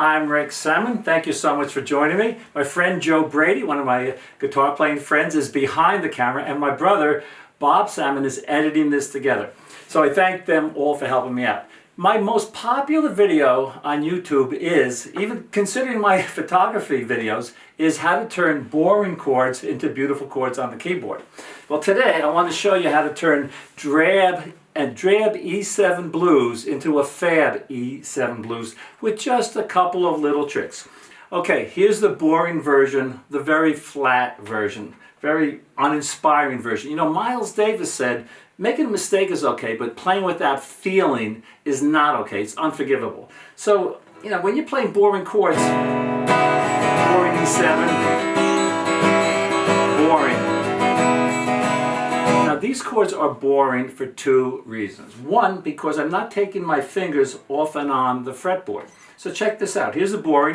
I'm Rick Salmon. Thank you so much for joining me. My friend Joe Brady, one of my guitar playing friends, is behind the camera, and my brother Bob Salmon is editing this together. So I thank them all for helping me out. My most popular video on YouTube is, even considering my photography videos, is how to turn boring chords into beautiful chords on the keyboard. Well, today I want to show you how to turn drab E7 blues into a Fab E7 blues with just a couple of little tricks. Okay, here's the boring version, the very flat version, very uninspiring version. You know, Miles Davis said, making a mistake is okay, but playing without feeling is not okay. It's unforgivable. So, you know, when you're playing boring chords, boring E7, boring. Now, these chords are boring for two reasons. One, because I'm not taking my fingers off and on the fretboard. So check this out. Here's the boring.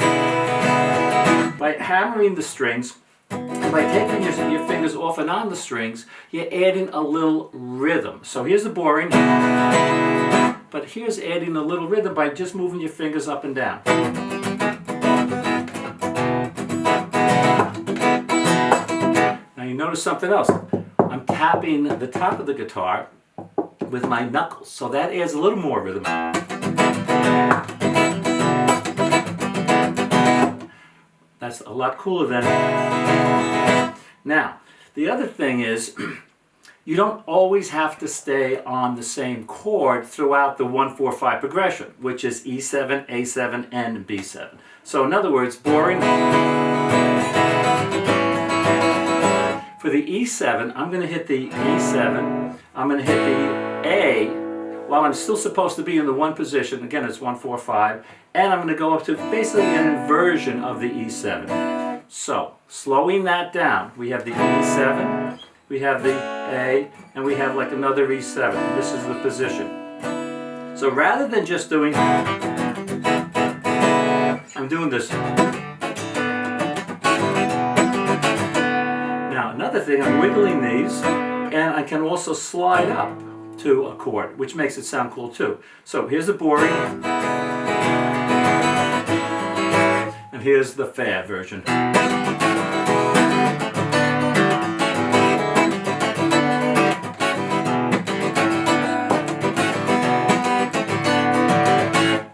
By hammering the strings, by taking your fingers off and on the strings, you're adding a little rhythm. So here's the boring, but here's adding a little rhythm by just moving your fingers up and down. Now you notice something else. I'm tapping the top of the guitar with my knuckles, so that adds a little more rhythm. That's a lot cooler than... Now, the other thing is, you don't always have to stay on the same chord throughout the 1-4-5 progression, which is E7, A7, and B7. So in other words, boring. For the E7, I'm going to hit the E7, I'm going to hit the A, while I'm still supposed to be in the one position. Again, it's 1-4-5, and I'm going to go up to basically an inversion of the E7. So, slowing that down, we have the E7, we have the A, and we have like another E7. This is the position. So rather than just doing, I'm doing this. Now, another thing, I'm wiggling these, and I can also slide up to a chord, which makes it sound cool too. So here's the boring, and here's the Fab version.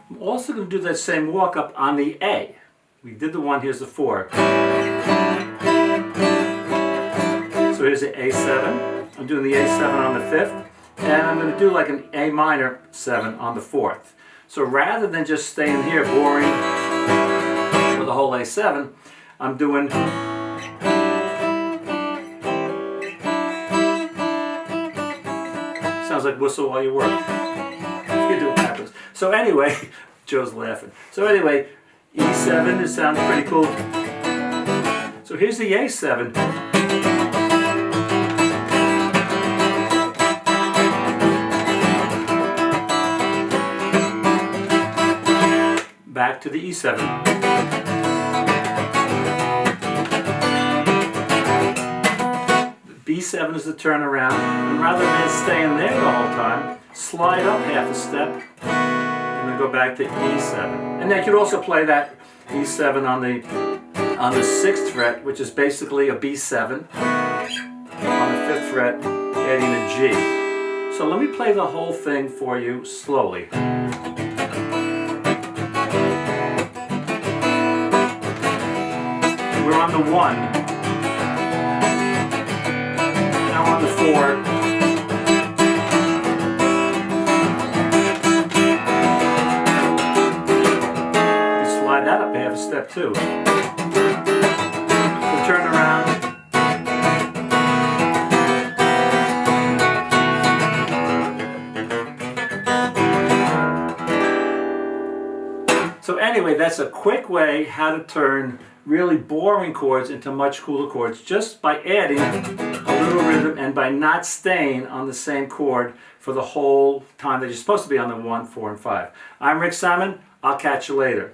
I'm also going to do that same walk up on the A. We did the one, here's the 4. So here's the A7. I'm doing the A7 on the 5th. And I'm going to do like an A minor 7 on the 4th. So rather than just staying here boring with the whole A7, I'm doing... Sounds like whistle while you work. You do it backwards. So anyway, Joe's laughing. So anyway, E7, it sounds pretty cool. So here's the A7. Back to the E7. B7 is the turnaround, and rather than staying there the whole time, slide up half a step, and then go back to E7. And then you could also play that E7 on the 6th fret, which is basically a B7. On the 5th fret, adding a G. So let me play the whole thing for you slowly. We're on the 1, now on the 4, you slide that up half a step too. We'll turn around. So anyway, that's a quick way how to turn really boring chords into much cooler chords just by adding a little rhythm and by not staying on the same chord for the whole time that you're supposed to be on the 1, 4, and 5. I'm Rick Salmon. I'll catch you later.